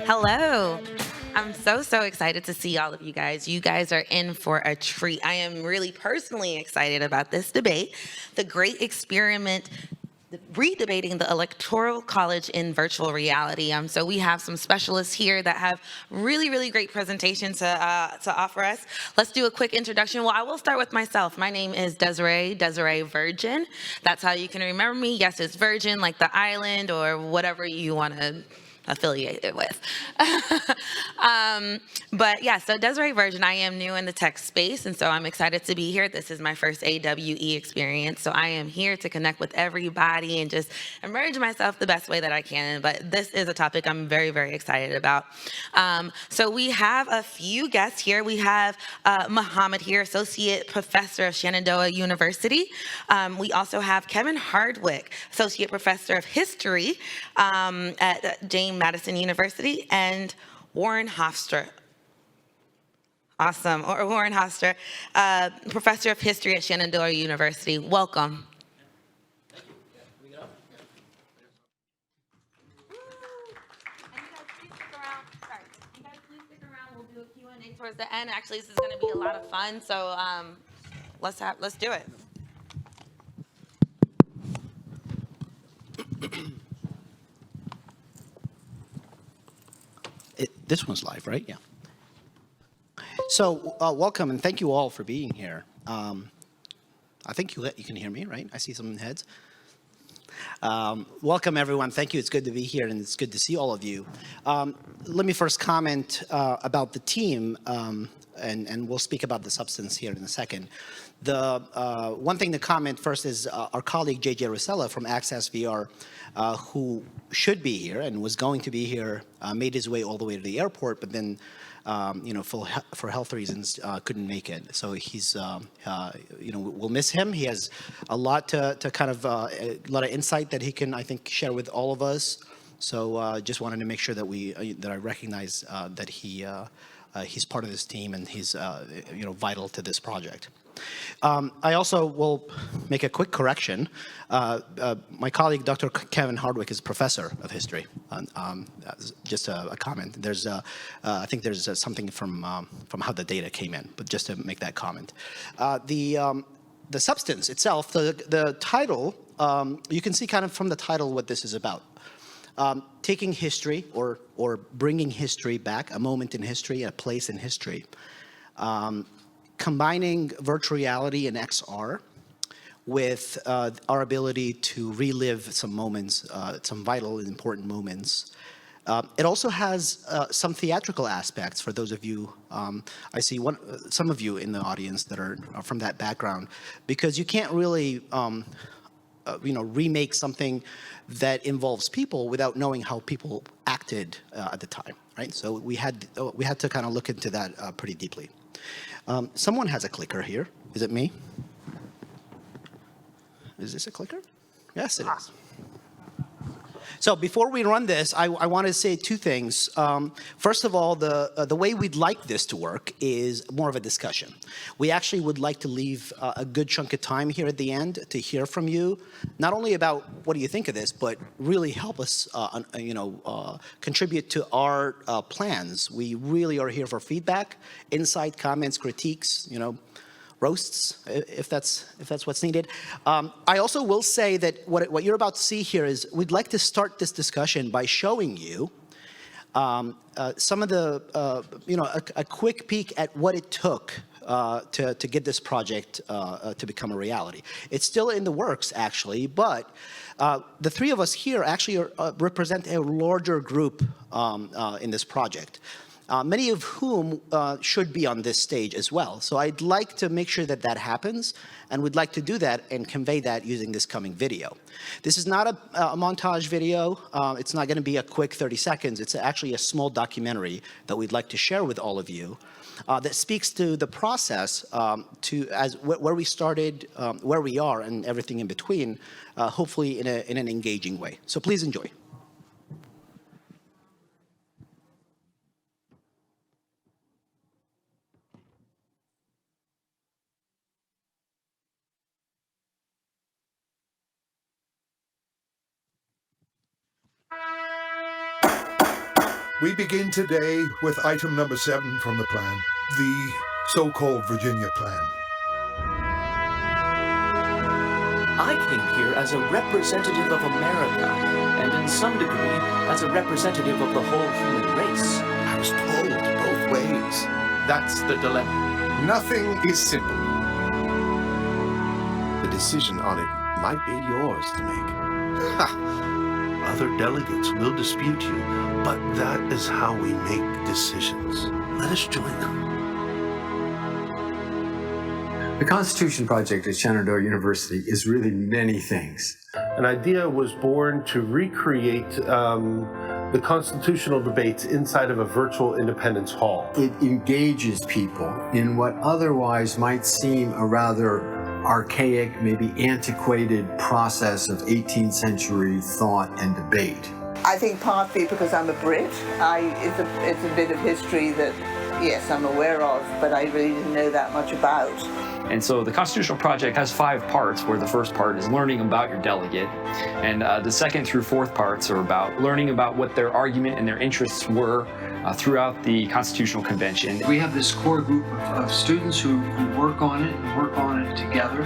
Hello. I'm so excited to see all of you guys. You guys are in for a treat. I am really personally excited about this debate, the great experiment redebating the Electoral College in virtual reality. So we have some specialists here that have really great presentations to offer us. Let's do a quick introduction. Well, I will start with myself. My name is Desiree Virgin. That's how you can remember me. Yes, it's Virgin, like the island or whatever you want to affiliated with. But yeah, so Desiree Virgin, I am new in the tech space, and so I'm excited to be here. This is my first AWE experience, so I am here to connect with everybody and just immerse myself the best way that I can. But this is a topic I'm very excited about. So we have a few guests here. We have Muhammad here, Associate Professor of Shenandoah University. We also have Kevin Hardwick, Associate Professor of History at James Madison University, and Warren Hofstra. Awesome. Or Warren Hofstra, Professor of History at Shenandoah University. Welcome. Thank you. Can we get up? And you guys please stick around. Sorry. You guys please stick around. We'll do a Q&A towards the end. Actually, this is going to be a lot of fun. So let's do it. This one's live, right? Yeah. So welcome and thank you all for being here. I think you can hear me, right? I see some heads. Welcome, everyone. Thank you. It's good to be here, and it's good to see all of you. Let me first comment about the team, and we'll speak about the substance here in a second. The one thing to comment first is our colleague, JJ Rosella from Access VR, who should be here and was going to be here, made his way all the way to the airport, but then for health reasons, couldn't make it. So he's, we'll miss him. He has a lot to kind of, a lot of insight that he can, I think, share with all of us. So just wanted to make sure that that I recognize that he's part of this team and he's, vital to this project. I also will make a quick correction. My colleague, Dr. Kevin Hardwick, is professor of history. Just a comment. There's, I think there's something from how the data came in, but just to make that comment. The substance itself, the title, you can see kind of from the title what this is about. Taking history or bringing history back, a moment in history, a place in history. Combining virtual reality and XR with our ability to relive some moments, some vital and important moments. It also has some theatrical aspects for those of you, I see some of you in the audience that are from that background, because you can't really remake something that involves people without knowing how people acted at the time, right? So we had to kind of look into that pretty deeply. Someone has a clicker here. Is it me? Is this a clicker? Yes, it is. So before we run this, I want to say two things. First of all, the way we'd like this to work is more of a discussion. We actually would like to leave a good chunk of time here at the end to hear from you, not only about what do you think of this, but really help us, contribute to our plans. We really are here for feedback, insight, comments, critiques, roasts, if that's what's needed. I also will say that what you're about to see here is we'd like to start this discussion by showing you some of the, a quick peek at what it took to get this project to become a reality. It's still in the works, actually, but the three of us here actually represent a larger group in this project. Many of whom should be on this stage as well. So I'd like to make sure that that happens, and we'd like to do that and convey that using this coming video. This is not a montage video. It's not going to be a quick 30 seconds. It's actually a small documentary that we'd like to share with all of you that speaks to the process where we started, where we are, and everything in between, hopefully in an engaging way. So please enjoy. We begin today with item number 7 from the plan, the so-called Virginia Plan. I came here as a representative of America, and in some degree, as a representative of the whole human race. I was told both ways. That's the dilemma. Nothing is simple. The decision on it might be yours to make. Ha! Other delegates will dispute you, but that is how we make decisions. Let us join them. The Constitution Project at Shenandoah University is really many things. An idea was born to recreate the constitutional debates inside of a virtual Independence Hall. It engages people in what otherwise might seem a rather archaic, maybe antiquated process of 18th century thought and debate. I think partly because I'm a Brit, it's a bit of history that, yes, I'm aware of, but I really didn't know that much about. And so the Constitutional Project has 5 parts, where the first part is learning about your delegate, and the second through 4th parts are about learning about what their argument and their interests were throughout the Constitutional Convention. We have this core group of students who work on it and work on it together.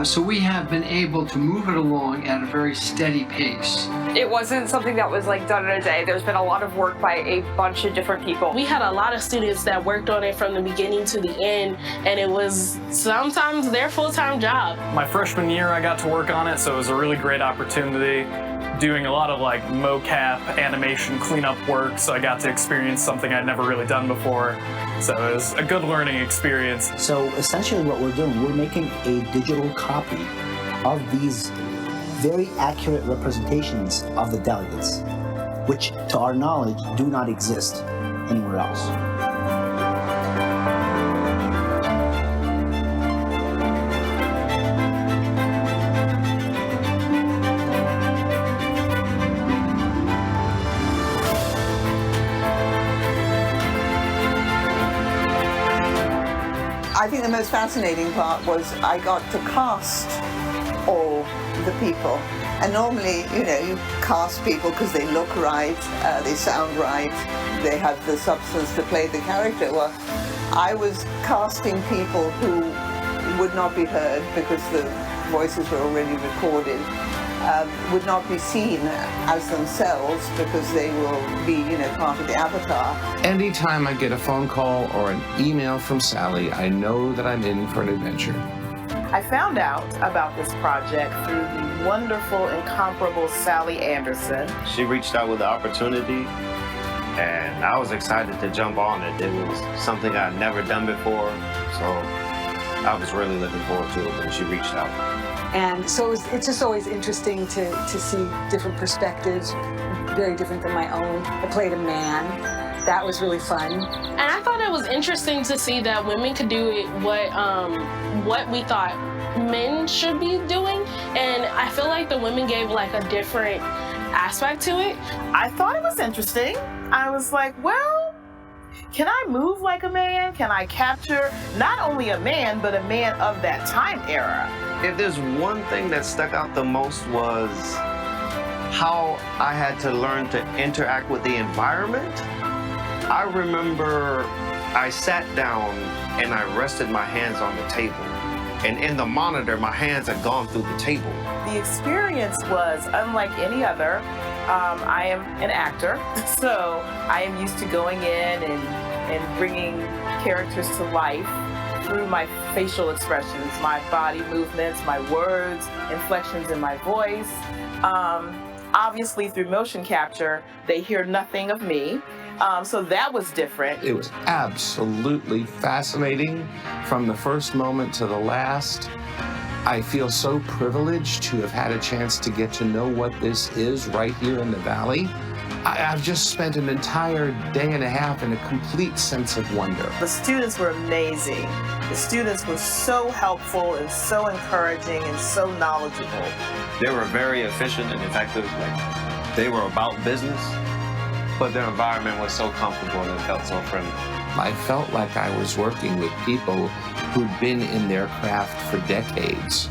So we have been able to move it along at a very steady pace. It wasn't something that was like done in a day. There's been a lot of work by a bunch of different people. We had a lot of students that worked on it from the beginning to the end, and it was sometimes their full-time job. My freshman year, I got to work on it, so it was a really great opportunity. Doing a lot of like mocap, animation, cleanup work, so I got to experience something I'd never really done before. So it was a good learning experience. So essentially what we're doing, we're making a digital copy of these very accurate representations of the delegates, which to our knowledge do not exist anywhere else. I think the most fascinating part was I got to cast all the people. And normally, you know, you cast people because they look right, they sound right, they have the substance to play the character. Well, I was casting people who would not be heard because the voices were already recorded, would not be seen as themselves because they will be, you know, part of the avatar. Anytime I get a phone call or an email from Sally, I know that I'm in for an adventure. I found out about this project through the wonderful, incomparable Sally Anderson. She reached out with the opportunity, and I was excited to jump on it. It was something I'd never done before, so I was really looking forward to it when she reached out. And so it's just always interesting to see different perspectives, very different than my own. I played a man. That was really fun. And I thought it was interesting to see that women could do it what we thought men should be doing. And I feel like the women gave like a different aspect to it. I thought it was interesting. I was like, well, can I move like a man? Can I capture not only a man, but a man of that time era? If there's one thing that stuck out the most was how I had to learn to interact with the environment. I remember I sat down and I rested my hands on the table. And in the monitor, my hands had gone through the table. The experience was unlike any other. I am an actor, so I am used to going in and bringing characters to life through my facial expressions, my body movements, my words, inflections in my voice. Obviously, through motion capture, they hear nothing of me. So that was different. It was absolutely fascinating from the first moment to the last. I feel so privileged to have had a chance to get to know what this is right here in the Valley. I've just spent an entire day and a half in a complete sense of wonder. The students were amazing. The students were so helpful and so encouraging and so knowledgeable. They were very efficient and effective. Like, they were about business, but their environment was so comfortable and it felt so friendly. I felt like I was working with people who'd been in their craft for decades.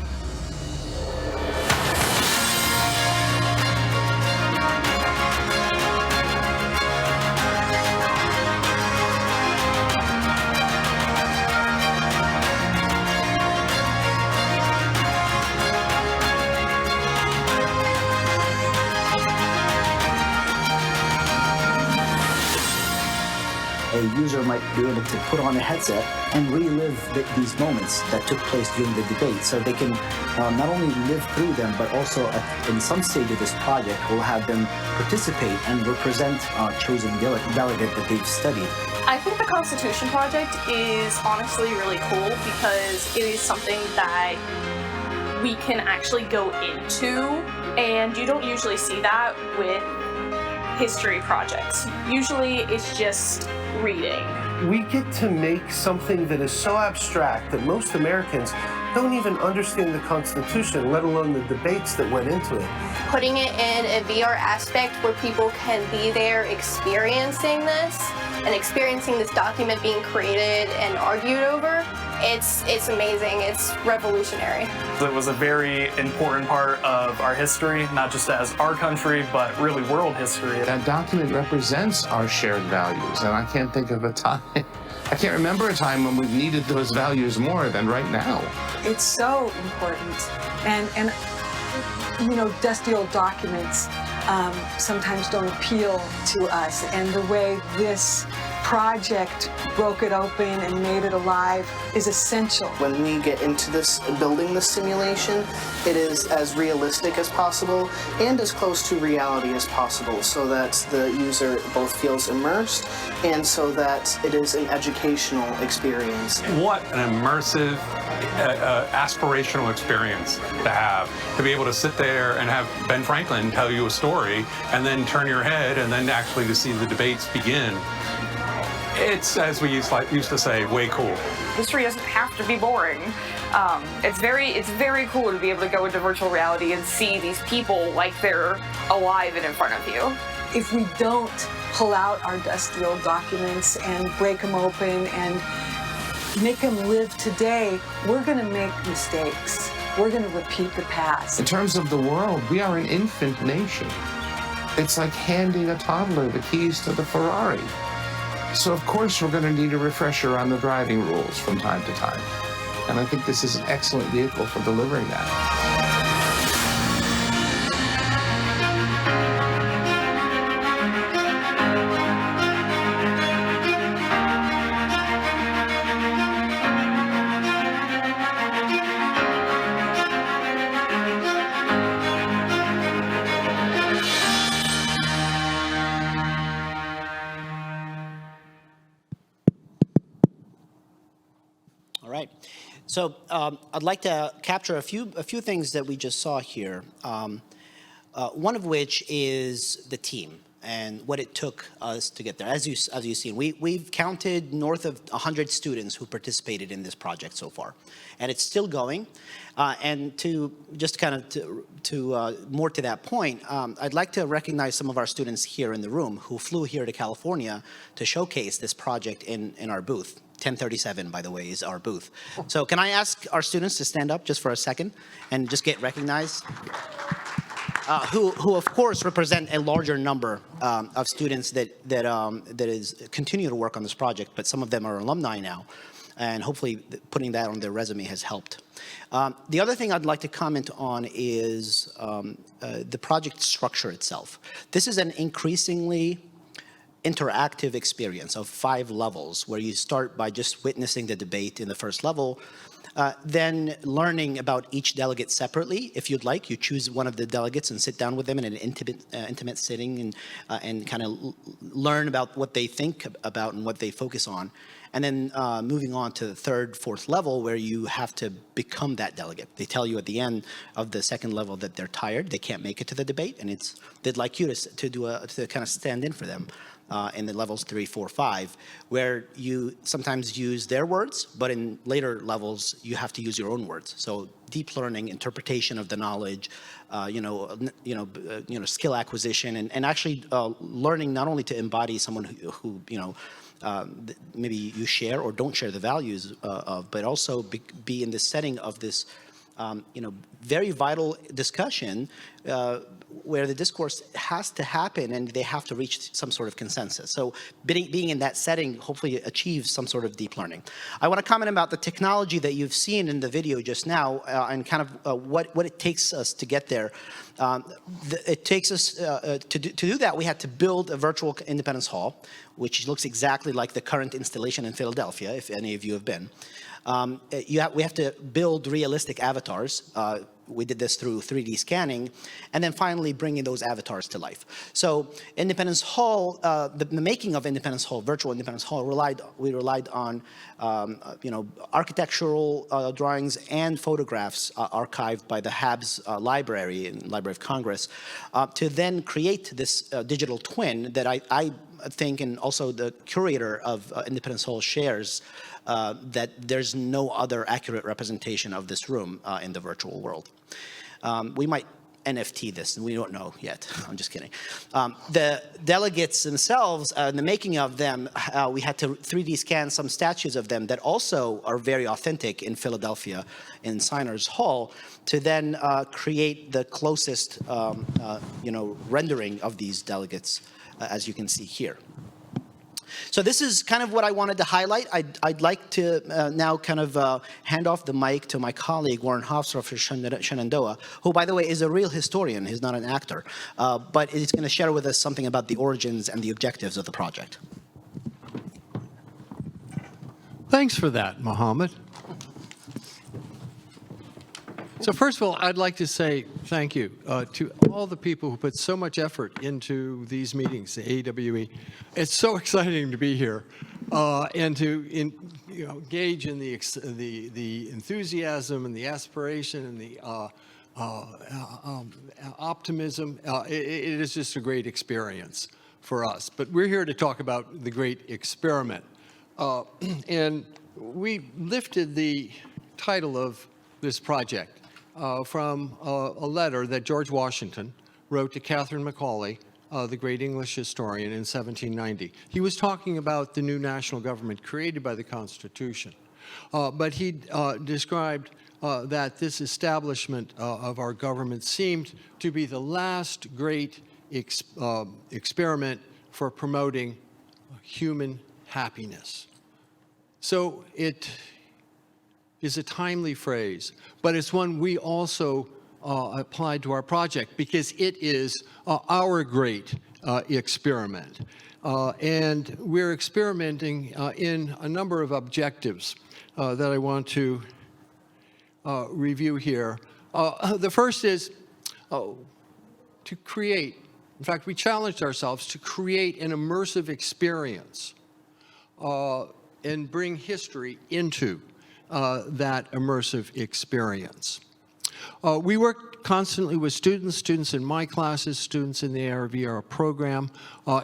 a user might be able to put on a headset and relive these moments that took place during the debate. So they can not only live through them, but also in some stage of this project, we'll have them participate and represent a chosen delegate that they've studied. I think the Constitution Project is honestly really cool because it is something that we can actually go into, and you don't usually see that with history projects. Usually it's just reading. We get to make something that is so abstract that most Americans don't even understand the Constitution, let alone the debates that went into it. Putting it in a VR aspect where people can be there experiencing this and experiencing this document being created and argued over, it's amazing. It's revolutionary. It was a very important part of our history, not just as our country, but really world history. That document represents our shared values, and I can't think of a time, I can't remember a time when we've needed those values more than right now. It's so important. And you know, dusty old documents sometimes don't appeal to us, and the way this project broke it open and made it alive is essential. When we get into this, building the simulation, it is as realistic as possible and as close to reality as possible so that the user both feels immersed and so that it is an educational experience. What an immersive, aspirational experience to have, to be able to sit there and have Ben Franklin tell you a story and then turn your head and then actually to see the debates begin. It's, as we used to say, way cool. History doesn't have to be boring. It's very cool to be able to go into virtual reality and see these people like they're alive and in front of you. If we don't pull out our dusty old documents and break them open and make them live today, we're going to make mistakes. We're going to repeat the past. In terms of the world, we are an infant nation. It's like handing a toddler the keys to the Ferrari. So of course we're going to need a refresher on the driving rules from time to time. And I think this is an excellent vehicle for delivering that. So I'd like to capture a few things that we just saw here. One of which is the team and what it took us to get there. As you've seen, we've counted north of 100 students who participated in this project so far, and it's still going. And to just kind of more to that point, I'd like to recognize some of our students here in the room who flew here to California to showcase this project in our booth. 1037, by the way, is our booth. So can I ask our students to stand up just for a second and just get recognized? Who of course represent a larger number of students that continue to work on this project, but some of them are alumni now, and hopefully putting that on their resume has helped. The other thing I'd like to comment on is the project structure itself. This is an increasingly interactive experience of 5 levels, where you start by just witnessing the debate in the first level, then learning about each delegate separately. If you'd like, you choose one of the delegates and sit down with them in an intimate sitting and kind of learn about what they think about and what they focus on. And then moving on to the 3rd, 4th level, where you have to become that delegate. They tell you at the end of the 2nd level that they're tired, they can't make it to the debate, and they'd like you to kind of stand in for them. In the levels 3, 4, 5, where you sometimes use their words, but in later levels you have to use your own words. So deep learning, interpretation of the knowledge, skill acquisition, and actually learning not only to embody someone who maybe you share or don't share the values of, but also be in the setting of this very vital discussion where the discourse has to happen and they have to reach some sort of consensus. So being in that setting hopefully achieves some sort of deep learning. I want to comment about the technology that you've seen in the video just now and kind of what it takes us to get there. It takes us, to do that, we had to build a virtual Independence Hall, which looks exactly like the current installation in Philadelphia, if any of you have been. We have to build realistic avatars. We did this through 3D scanning, and then finally bringing those avatars to life. So Independence Hall, the making of Independence Hall, virtual Independence Hall, we relied on architectural drawings and photographs archived by the Habs Library and Library of Congress to then create this digital twin that I think, and also the curator of Independence Hall shares, that there's no other accurate representation of this room in the virtual world. We might NFT this, and we don't know yet. I'm just kidding. The delegates themselves, in the making of them, we had to 3D scan some statues of them that also are very authentic in Philadelphia in Signers Hall to then create the closest rendering of these delegates, as you can see here. So this is kind of what I wanted to highlight. I'd like to now kind of hand off the mic to my colleague, Warren Hofstra for Shenandoah, who, by the way, is a real historian. He's not an actor. But he's going to share with us something about the origins and the objectives of the project. Thanks for that, Mohammed. So first of all, I'd like to say thank you to all the people who put so much effort into these meetings, the AWE. It's so exciting to be here and to engage in the enthusiasm and the aspiration and the optimism. It is just a great experience for us. But we're here to talk about the great experiment. And we lifted the title of this project from a letter that George Washington wrote to Catherine Macaulay, the great English historian, in 1790. He was talking about the new national government created by the Constitution. But he described that this establishment of our government seemed to be the last great experiment for promoting human happiness. So it is a timely phrase, but it's one we also applied to our project because it is our great experiment. And we're experimenting in a number of objectives that I want to review here. The first is to create, in fact, we challenged ourselves to create an immersive experience and bring history into that immersive experience. We work constantly with students in my classes, students in the ARVR program,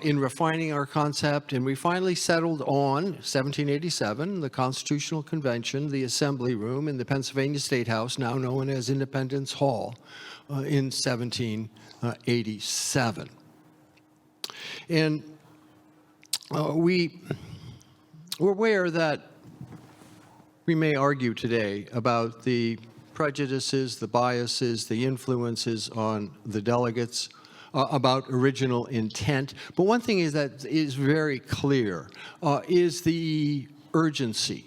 in refining our concept, and we finally settled on 1787, the Constitutional Convention, the Assembly Room in the Pennsylvania State House, now known as Independence Hall, in 1787. And we're aware that we may argue today about the prejudices, the biases, the influences on the delegates, about original intent. But one thing is that is very clear is the urgency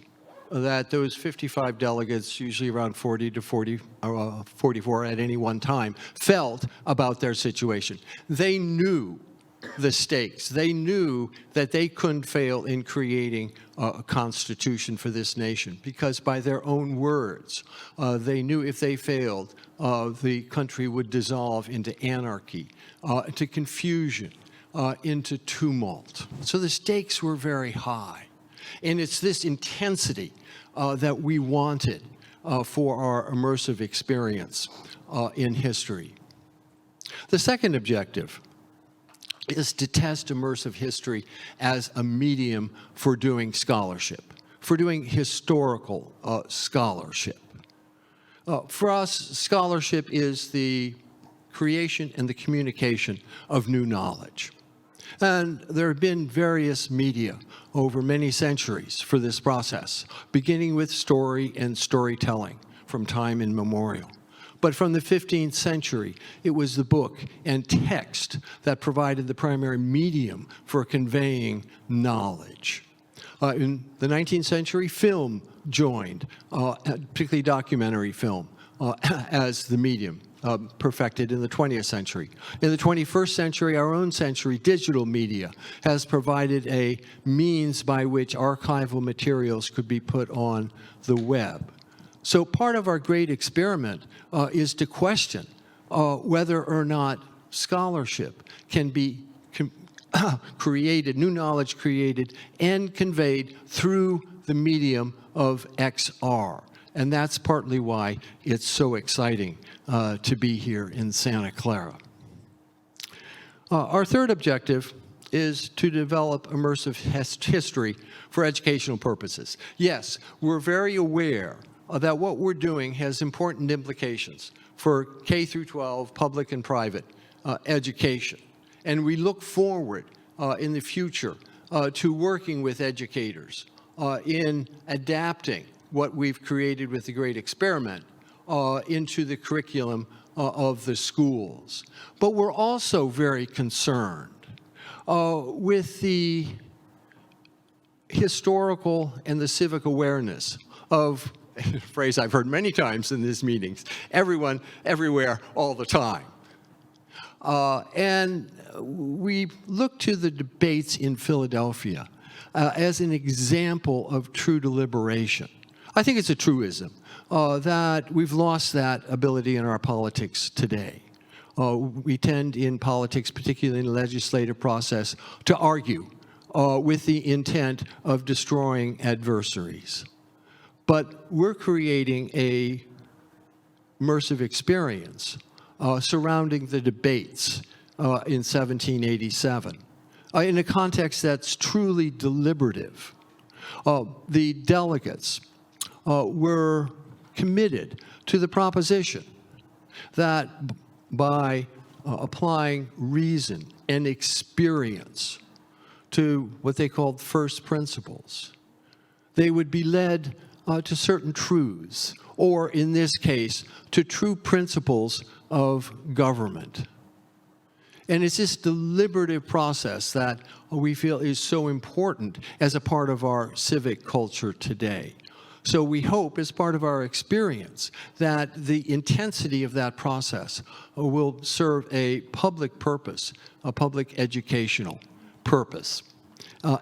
that those 55 delegates, usually around 40 to 44 at any one time, felt about their situation. They knew the stakes. They knew that they couldn't fail in creating a constitution for this nation because by their own words, they knew if they failed, the country would dissolve into anarchy, into confusion, into tumult. So the stakes were very high. And it's this intensity that we wanted for our immersive experience in history. The second objective is to test immersive history as a medium for doing scholarship, for doing historical scholarship. For us, scholarship is the creation and the communication of new knowledge. And there have been various media over many centuries for this process, beginning with story and storytelling. from time immemorial. But from the 15th century, it was the book and text that provided the primary medium for conveying knowledge. In the 19th century, film joined, particularly documentary film, as the medium, perfected in the 20th century. In the 21st century, our own century, digital media has provided a means by which archival materials could be put on the web. So part of our great experiment is to question whether or not scholarship can be created, new knowledge created and conveyed through the medium of XR. And that's partly why it's so exciting to be here in Santa Clara. Our third objective is to develop immersive history for educational purposes. Yes, we're very aware that what we're doing has important implications for K through 12, public and private education. And we look forward in the future to working with educators in adapting what we've created with the Great Experiment into the curriculum of the schools. But we're also very concerned with the historical and the civic awareness of a phrase I've heard many times in these meetings, everyone, everywhere, all the time. And we look to the debates in Philadelphia as an example of true deliberation. I think it's a truism that we've lost that ability in our politics today. We tend in politics, particularly in the legislative process, to argue with the intent of destroying adversaries. But we're creating a immersive experience surrounding the debates in 1787 in a context that's truly deliberative. The delegates were committed to the proposition that by applying reason and experience to what they called first principles, they would be led to certain truths, or in this case, to true principles of government. And it's this deliberative process that we feel is so important as a part of our civic culture today. So we hope, as part of our experience, that the intensity of that process will serve a public purpose, a public educational purpose.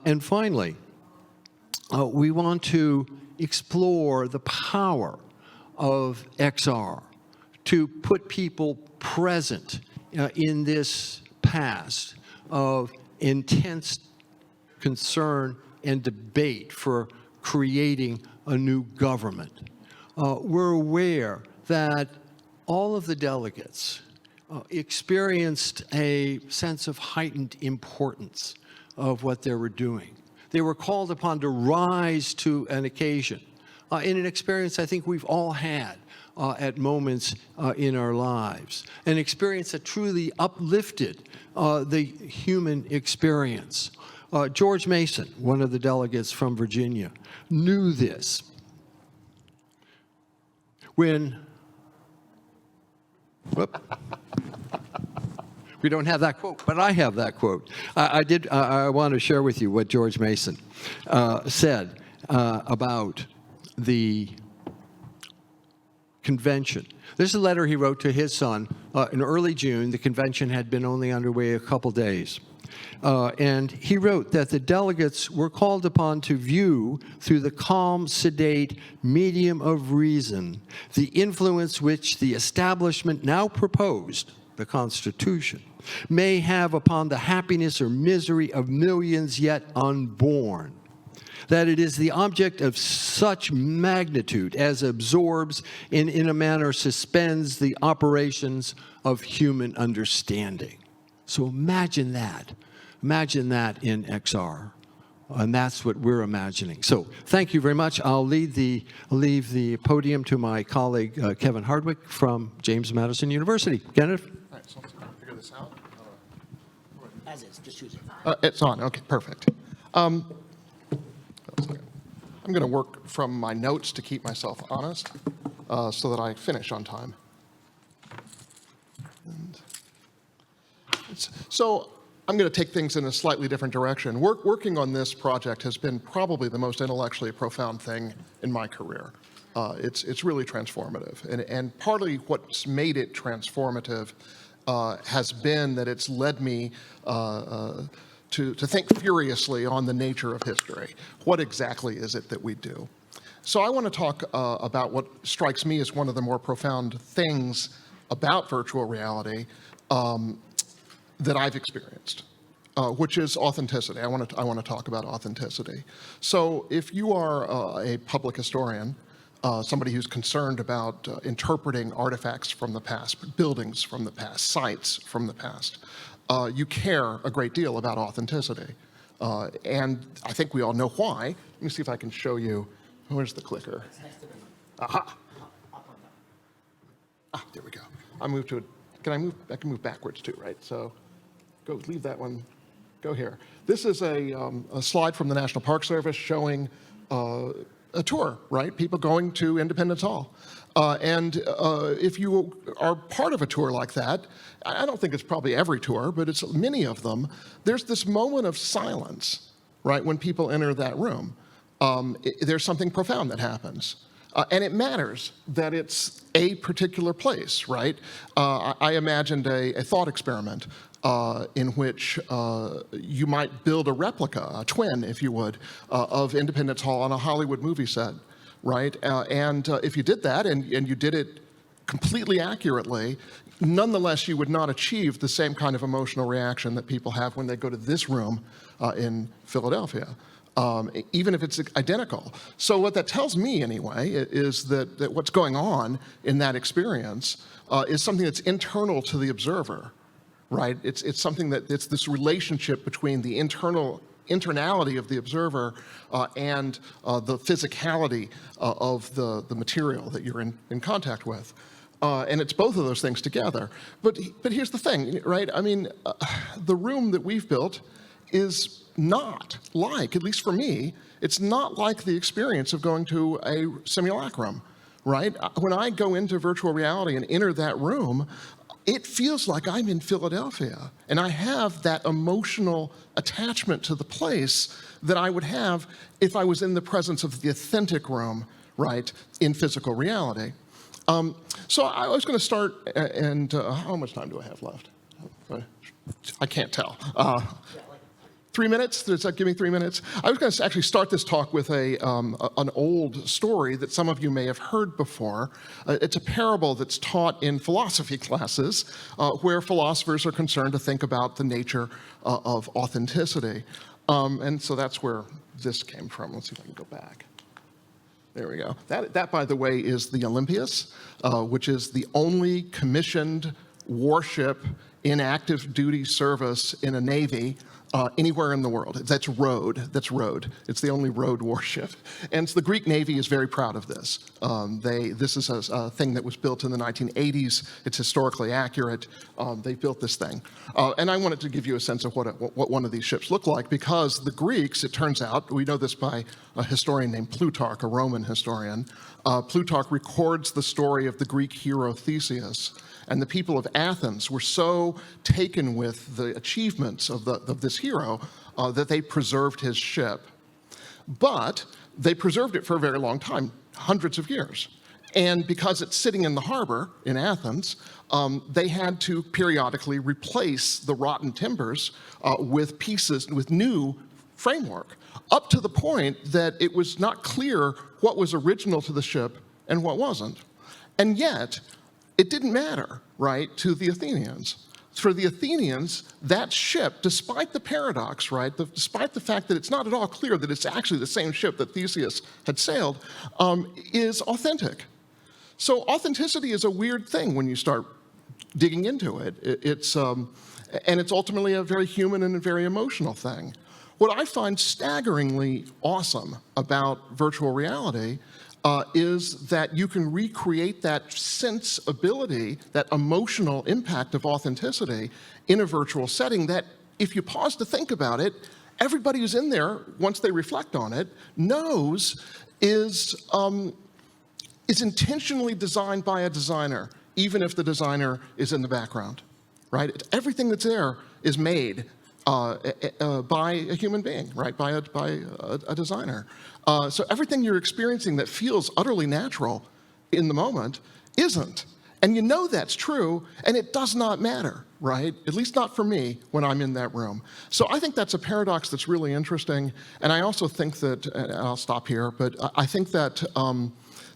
And finally, we want to explore the power of XR to put people present in this past of intense concern and debate for creating a new government. We're aware that all of the delegates experienced a sense of heightened importance of what they were doing. They were called upon to rise to an occasion in an experience I think we've all had at moments in our lives, an experience that truly uplifted the human experience. George Mason, one of the delegates from Virginia, knew this when, we don't have that quote, but I have that quote. I want to share with you what George Mason said about the convention. This is a letter he wrote to his son in early June. The convention had been only underway a couple days. And he wrote that the delegates were called upon to view through the calm, sedate medium of reason the influence which the establishment now proposed, the Constitution, may have upon the happiness or misery of millions yet unborn. That it is the object of such magnitude as absorbs and in a manner suspends the operations of human understanding. So imagine that. Imagine that in XR. And that's what we're imagining. So thank you very much. I'll leave the podium to my colleague, Kevin Hardwick from James Madison University. Kenneth? All right, so let's figure this out. As is, just choose it. It's on. Okay, perfect. I'm going to work from my notes to keep myself honest. so that I finish on time. So I'm going to take things in a slightly different direction. Working on this project has been probably the most intellectually profound thing in my career. It's really transformative. And partly what's made it transformative has been that it's led me to think furiously on the nature of history. What exactly is it that we do? So I want to talk about what strikes me as one of the more profound things about virtual reality that I've experienced, which is authenticity. I want to talk about authenticity. So if you are a public historian, somebody who's concerned about interpreting artifacts from the past, buildings from the past, sites from the past, you care a great deal about authenticity. And I think we all know why. Let me see if I can show you. Where's the clicker? Aha! Ah, there we go. I moved to it. Can I move? I can move backwards too, right? So go, leave that one. Go here. This is a slide from the National Park Service showing a tour, right? People going to Independence Hall. And if you are part of a tour like that, I don't think it's probably every tour, but it's many of them, there's this moment of silence, right, when people enter that room. There's something profound that happens. And it matters that it's a particular place, right? I imagined a thought experiment in which you might build a replica, a twin, if you would, of Independence Hall on a Hollywood movie set, right? And if you did that and you did it completely accurately, nonetheless, you would not achieve the same kind of emotional reaction that people have when they go to this room in Philadelphia. Even if it's identical. So what that tells me, anyway, is that what's going on in that experience is something that's internal to the observer, right? It's something that it's this relationship between the internality of the observer and the physicality of the material that you're in contact with. And it's both of those things together. But here's the thing, right? I mean, the room that we've built is not like, at least for me, it's not like the experience of going to a simulacrum, right? When I go into virtual reality and enter that room, it feels like I'm in Philadelphia, and I have that emotional attachment to the place that I would have if I was in the presence of the authentic room, right, in physical reality. So I was going to start, and how much time do I have left? I can't tell. 3 minutes? Does that give me 3 minutes? I was going to actually start this talk with an old story that some of you may have heard before. It's a parable that's taught in philosophy classes where philosophers are concerned to think about the nature of authenticity. And so that's where this came from. Let's see if I can go back. There we go. That, by the way, is the Olympias, which is the only commissioned warship in active duty service in a navy anywhere in the world. That's rowed. It's the only rowed warship. And so the Greek Navy is very proud of this. This is a thing that was built in the 1980s. It's historically accurate. They built this thing. And I wanted to give you a sense of what one of these ships looked like, because the Greeks, it turns out, we know this by a historian named Plutarch, a Roman historian. Plutarch records the story of the Greek hero Theseus. And the people of Athens were so taken with the achievements of this hero that they preserved his ship. But they preserved it for a very long time, hundreds of years. And because it's sitting in the harbor in Athens, they had to periodically replace the rotten timbers with pieces, with new framework, up to the point that it was not clear what was original to the ship and what wasn't. And yet, it didn't matter, right, to the Athenians. For the Athenians, that ship, despite the paradox, right, despite the fact that it's not at all clear that it's actually the same ship that Theseus had sailed, is authentic. So authenticity is a weird thing when you start digging into it. And it's ultimately a very human and a very emotional thing. What I find staggeringly awesome about virtual reality is that you can recreate that sensibility, that emotional impact of authenticity in a virtual setting that, if you pause to think about it, everybody who's in there, once they reflect on it, knows is is intentionally designed by a designer, even if the designer is in the background, right? Everything that's there is made by a human being, right? By a designer. So everything you're experiencing that feels utterly natural in the moment isn't. And you know that's true, and it does not matter, right? At least not for me when I'm in that room. So I think that's a paradox that's really interesting. And I also think that, and I'll stop here, but I think that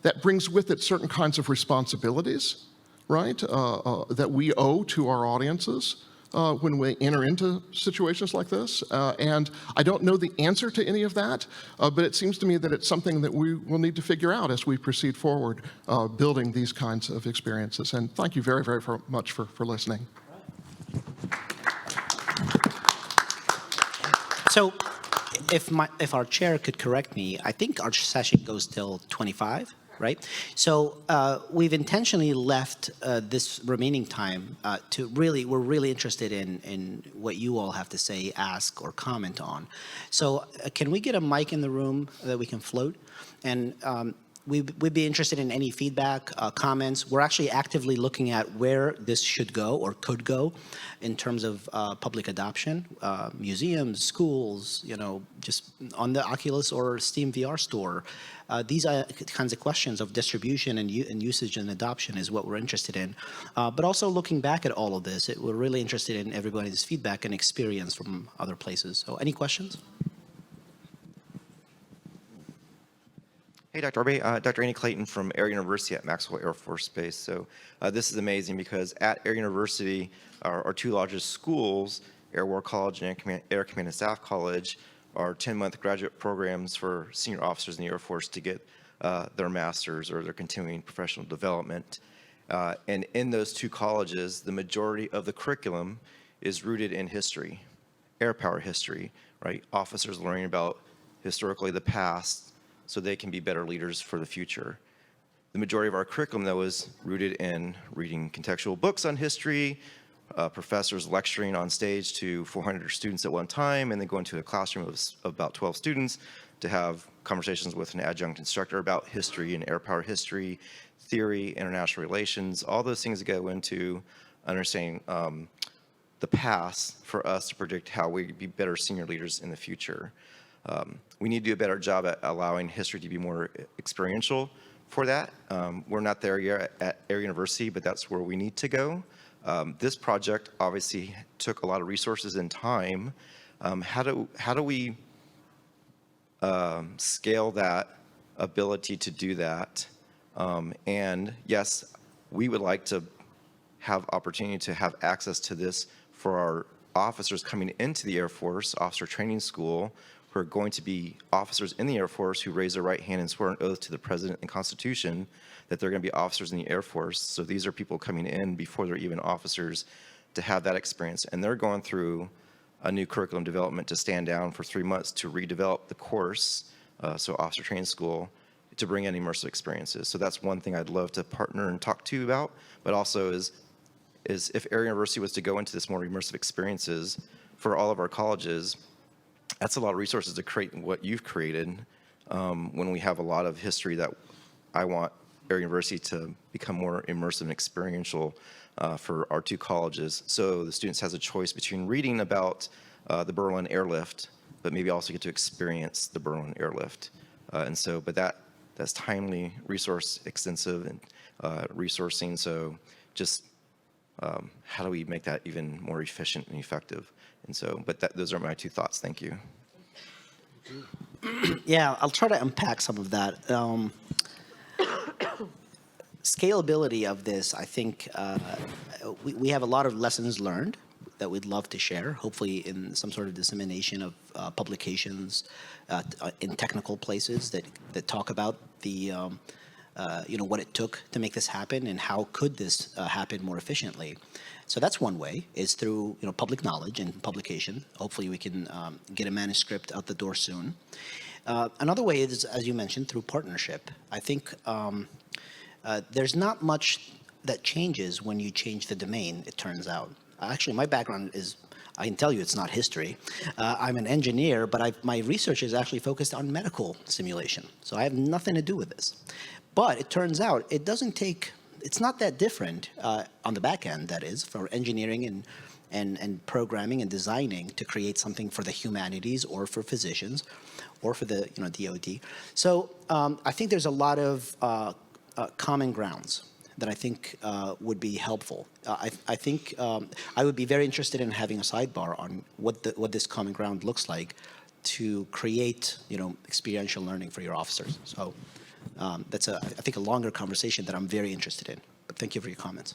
that brings with it certain kinds of responsibilities, right? That we owe to our audiences when we enter into situations like this. And I don't know the answer to any of that, but it seems to me that it's something that we will need to figure out as we proceed forward building these kinds of experiences. And thank you very, very much for listening. So if our chair could correct me, I think our session goes till 25. Right? So we've intentionally left this remaining time to really, we're really interested in what you all have to say, ask, or comment on. So can we get a mic in the room that we can float? And we'd be interested in any feedback, comments. We're actually actively looking at where this should go or could go in terms of public adoption, museums, schools, you know, just on the Oculus or Steam VR store. These are kinds of questions of distribution and usage and adoption is what we're interested in. But also looking back at all of this, we're really interested in everybody's feedback and experience from other places. So any questions? Hey, Dr. Arbe, Dr. Andy Clayton from Air University at Maxwell Air Force Base. So this is amazing because at Air University, our two largest schools, Air War College and Air Command and Staff College, are 10-month graduate programs for senior officers in the Air Force to get their master's or their continuing professional development. And in those two colleges, the majority of the curriculum is rooted in history, air power history, right? Officers learning about historically the past so they can be better leaders for the future. The majority of our curriculum, though, is rooted in reading contextual books on history, professors lecturing on stage to 400 students at one time, and then going to a classroom of about 12 students to have conversations with an adjunct instructor about history and air power history, theory, international relations, all those things that go into understanding the past for us to predict how we'd be better senior leaders in the future. We need to do a better job at allowing history to be more experiential for that. We're not there yet at Air University, but that's where we need to go. This project obviously took a lot of resources and time. How do we scale that ability to do that? And yes, we would like to have opportunity to have access to this for our officers coming into the Air Force, officer training school, who are going to be officers in the Air Force who raise their right hand and swear an oath to the President and Constitution that they're going to be officers in the Air Force. So these are people coming in before they're even officers to have that experience. And they're going through a new curriculum development to stand down for 3 months to redevelop the course, so officer training school, to bring in immersive experiences. So that's one thing I'd love to partner and talk to you about, but also is if Air University was to go into this more immersive experiences for all of our colleges, that's a lot of resources to create what you've created when we have a lot of history that I want Air University to become more immersive and experiential for our two colleges. So the students has a choice between reading about the Berlin airlift, but maybe also get to experience the Berlin airlift. And so, but that's timely, resource extensive, and resourcing. So just how do we make that even more efficient and effective? And so, but those are my two thoughts. Thank you. Yeah, I'll try to unpack some of that. Scalability of this, I think we have a lot of lessons learned that we'd love to share, hopefully in some sort of dissemination of publications in technical places that talk about the what it took to make this happen and how could this happen more efficiently. So that's one way, is through public knowledge and publication. Hopefully we can get a manuscript out the door soon. Another way is, as you mentioned, through partnership. I think there's not much that changes when you change the domain, it turns out. Actually, my background is, I can tell you it's not history. I'm an engineer, but my research is actually focused on medical simulation. So I have nothing to do with this. But it turns out it's not that different on the back end, that is, for engineering and programming and designing to create something for the humanities or for physicians or for the DoD. So I think there's a lot of common grounds that I think would be helpful. I think I would be very interested in having a sidebar on what this common ground looks like to create experiential learning for your officers. So that's I think a longer conversation that I'm very interested in. But thank you for your comments.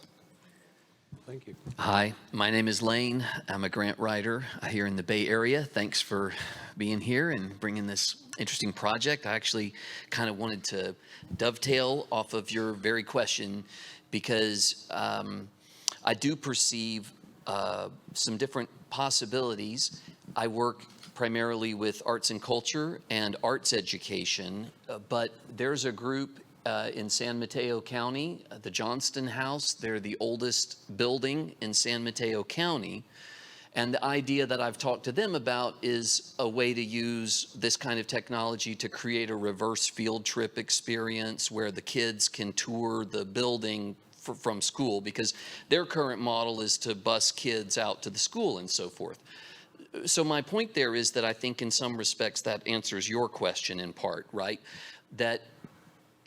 Thank you. Hi, my name is Lane. I'm a grant writer here in the Bay Area. Thanks for being here and bringing this interesting project. I actually kind of wanted to dovetail off of your very question because I do perceive some different possibilities. I work primarily with arts and culture and arts education, but there's a group in San Mateo County, the Johnston House. They're the oldest building in San Mateo County. And the idea that I've talked to them about is a way to use this kind of technology to create a reverse field trip experience where the kids can tour the building from school, because their current model is to bus kids out to the school and so forth. So my point there is that I think in some respects that answers your question in part, right? That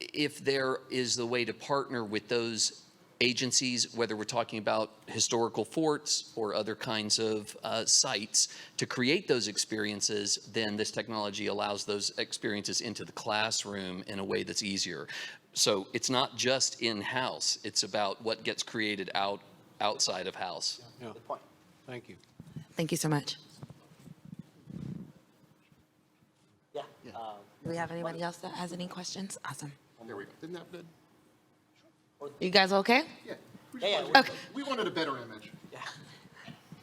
if there is the way to partner with those agencies, whether we're talking about historical forts or other kinds of sites, to create those experiences, then this technology allows those experiences into the classroom in a way that's easier. So it's not just in-house, it's about what gets created outside of house. Yeah. Good point. Thank you. Thank you so much. Yeah. Do we have anybody else that has any questions? Awesome. There we go. Isn't that good? You guys okay? Yeah. Okay. We wanted a better image.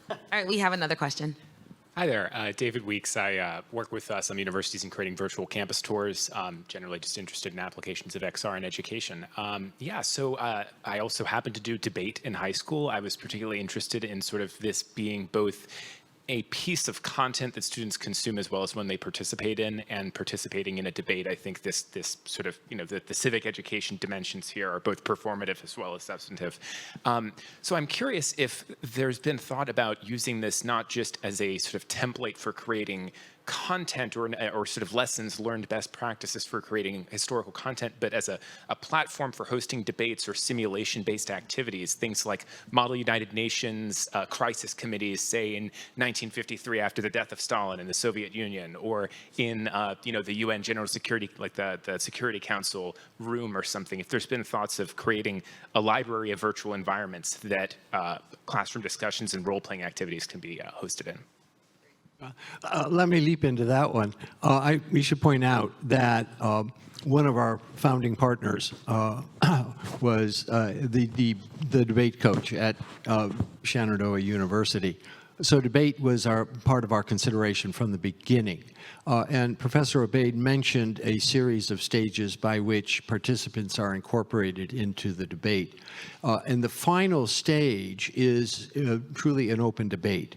All right, we have another question. Hi there, David Weeks. I work with some universities in creating virtual campus tours, generally just interested in applications of XR in education. So I also happened to do debate in high school. I was particularly interested in sort of this being both a piece of content that students consume as well as one they participate in, and participating in a debate. I think this sort of, the civic education dimensions here are both performative as well as substantive. So I'm curious if there's been thought about using this not just as a sort of template for creating content or sort of lessons learned, best practices for creating historical content, but as a platform for hosting debates or simulation-based activities, things like Model United Nations crisis committees, say in 1953 after the death of Stalin in the Soviet Union, or in the UN General Security, like the Security Council room or something. If there's been thoughts of creating a library of virtual environments that classroom discussions and role-playing activities can be hosted in. Let me leap into that one. We should point out that one of our founding partners was the debate coach at Shenandoah University. So debate was part of our consideration from the beginning. And Professor Obaid mentioned a series of stages by which participants are incorporated into the debate. And the final stage is truly an open debate.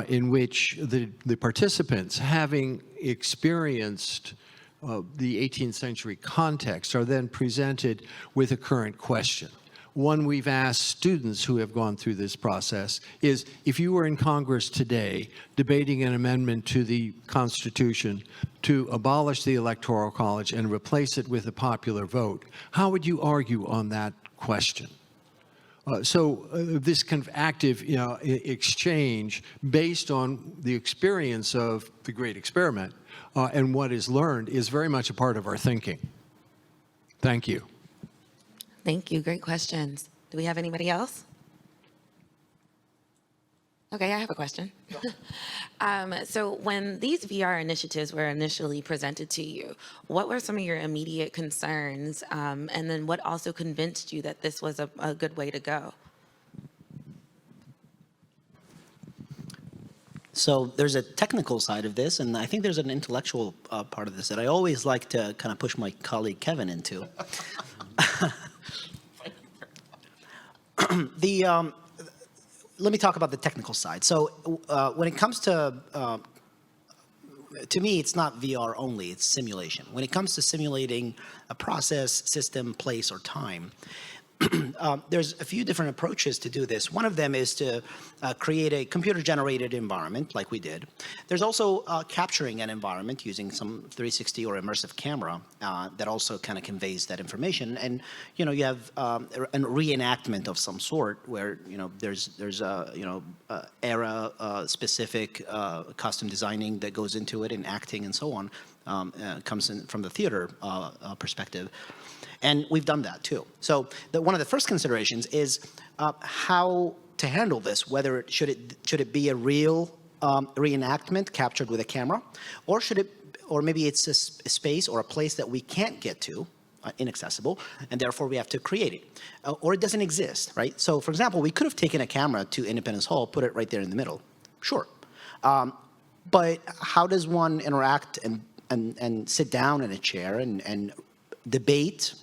In which the participants, having experienced the 18th century context, are then presented with a current question. One we've asked students who have gone through this process is, if you were in Congress today debating an amendment to the Constitution to abolish the Electoral College and replace it with a popular vote, how would you argue on that question? So this kind of active exchange based on the experience of the great experiment and what is learned is very much a part of our thinking. Thank you. Thank you. Great questions. Do we have anybody else? Okay, I have a question. So when these VR initiatives were initially presented to you, what were some of your immediate concerns? And then what also convinced you that this was a good way to go? So there's a technical side of this, and I think there's an intellectual part of this that I always like to kind of push my colleague Kevin into. Let me talk about the technical side. So when it comes to to me, it's not VR only, it's simulation. When it comes to simulating a process, system, place, or time, there's a few different approaches to do this. One of them is to create a computer-generated environment, like we did. There's also capturing an environment using some 360 or immersive camera that also kind of conveys that information. And you have a reenactment of some sort where there's era-specific custom designing that goes into it, and acting and so on comes in from the theater perspective. And we've done that too. So one of the first considerations is how to handle this. Whether should it be a real reenactment captured with a camera, or maybe it's a space or a place that we can't get to, inaccessible, and therefore we have to create it, or it doesn't exist, right? So, for example, we could have taken a camera to Independence Hall, put it right there in the middle, sure. But how does one interact and sit down in a chair and debate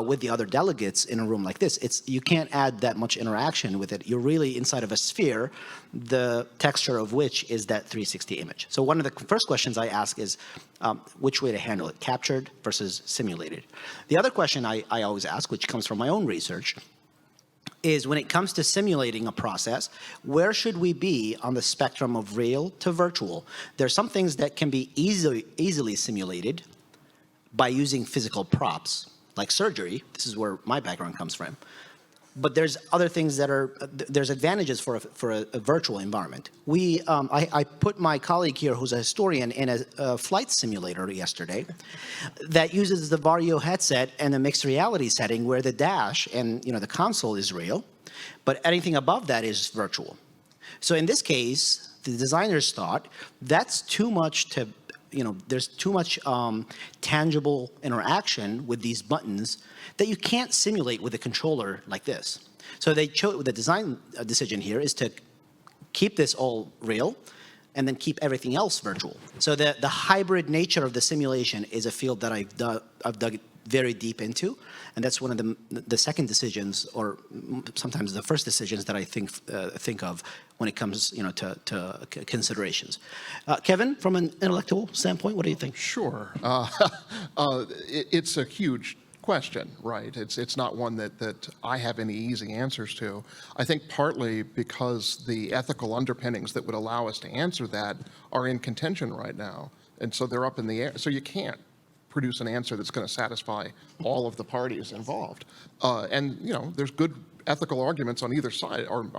with the other delegates in a room like this? You can't add that much interaction with it. You're really inside of a sphere, the texture of which is that 360 image. So one of the first questions I ask is which way to handle it, captured versus simulated. The other question I always ask, which comes from my own research, is when it comes to simulating a process, where should we be on the spectrum of real to virtual? There's some things that can be easily simulated by using physical props, like surgery. This is where my background comes from. But there's other things that there's advantages for a virtual environment. I put my colleague here, who's a historian, in a flight simulator yesterday that uses the Vario headset and a mixed reality setting where the dash and the console is real, but anything above that is virtual. So in this case, the designers thought that's too much to there's too much tangible interaction with these buttons that you can't simulate with a controller like this. So they chose, the design decision here is to keep this all real and then keep everything else virtual. So the hybrid nature of the simulation is a field that I've dug very deep into, and that's one of the second decisions, or sometimes the first decisions that I think of when it comes to considerations. Kevin, from an intellectual standpoint, what do you think? Sure. It's a huge question, right? It's not one that I have any easy answers to. I think partly because the ethical underpinnings that would allow us to answer that are in contention right now, and so they're up in the air. So you can't produce an answer that's going to satisfy all of the parties involved. And there's good ethical arguments on either side, or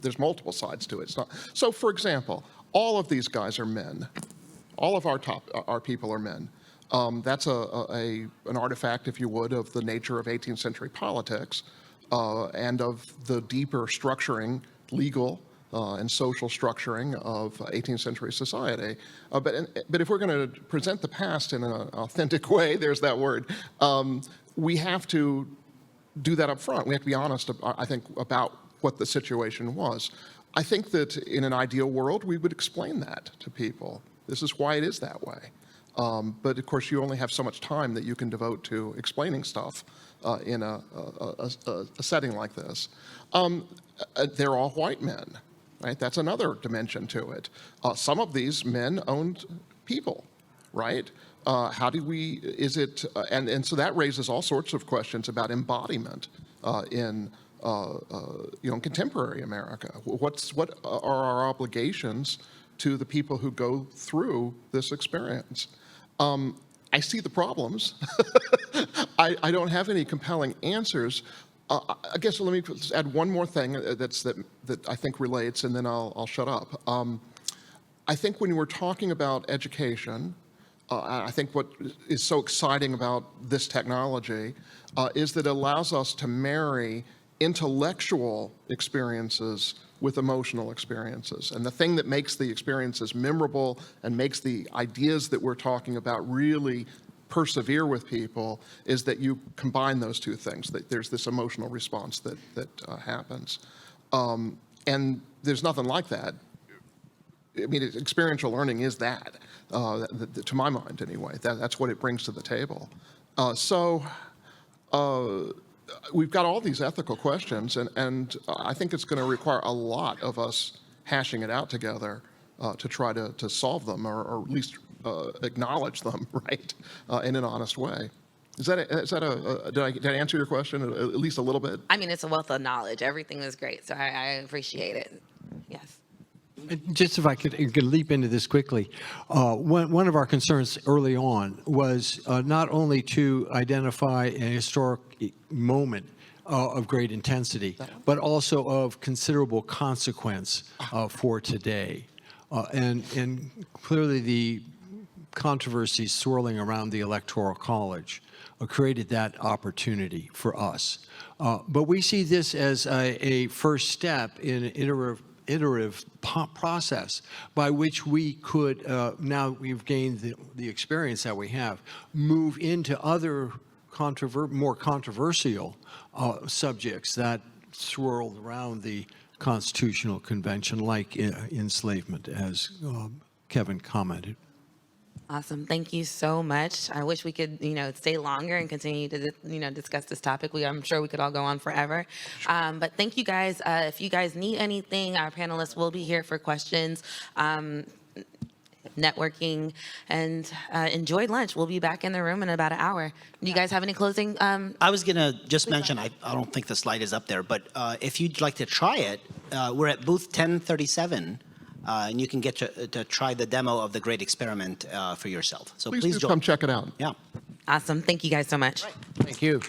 there's multiple sides to it. It's not, so for example, all of these guys are men. All of our people are men. That's an artifact, if you would, of the nature of 18th century politics and of the deeper structuring, legal and social structuring of 18th century society. But if we're going to present the past in an authentic way, there's that word, we have to do that up front. We have to be honest, I think, about what the situation was. I think that in an ideal world, we would explain that to people. This is why it is that way. But of course, you only have so much time that you can devote to explaining stuff in a setting like this. They're all white men, right? That's another dimension to it. Some of these men owned people, right? How do we, is it, and so that raises all sorts of questions about embodiment in contemporary America. What are our obligations to the people who go through this experience? I see the problems. I don't have any compelling answers. I guess let me add one more thing that I think relates, and then I'll shut up. I think when we're talking about education, I think what is so exciting about this technology is that it allows us to marry intellectual experiences with emotional experiences. And the thing that makes the experiences memorable and makes the ideas that we're talking about really persevere with people is that you combine those two things, that there's this emotional response that happens. And there's nothing like that. I mean, experiential learning is that, to my mind anyway. That's what it brings to the table. We've got all these ethical questions, and I think it's going to require a lot of us hashing it out together to try to solve them, or at least acknowledge them, right, in an honest way. Did I answer your question at least a little bit? I mean, it's a wealth of knowledge. Everything was great, so I appreciate it. Yes. Just if I could leap into this quickly, one of our concerns early on was not only to identify a historic moment of great intensity, but also of considerable consequence for today. And clearly the controversies swirling around the Electoral College created that opportunity for us. But we see this as a first step in an iterative process by which we could, now we've gained the experience that we have, move into other more controversial subjects that swirl around the Constitutional Convention, like enslavement, as Kevin commented. Awesome. Thank you so much. I wish we could, stay longer and continue to, discuss this topic. I'm sure we could all go on forever. But thank you guys. If you guys need anything, our panelists will be here for questions, networking, and enjoy lunch. We'll be back in the room in about an hour. Do you guys have any closing? I was going to just mention, I don't think the slide is up there, but if you'd like to try it, we're at booth 1037. And you can get to try the demo of the great experiment for yourself. So please do come check it out. Yeah. Awesome. Thank you guys so much. Thank you.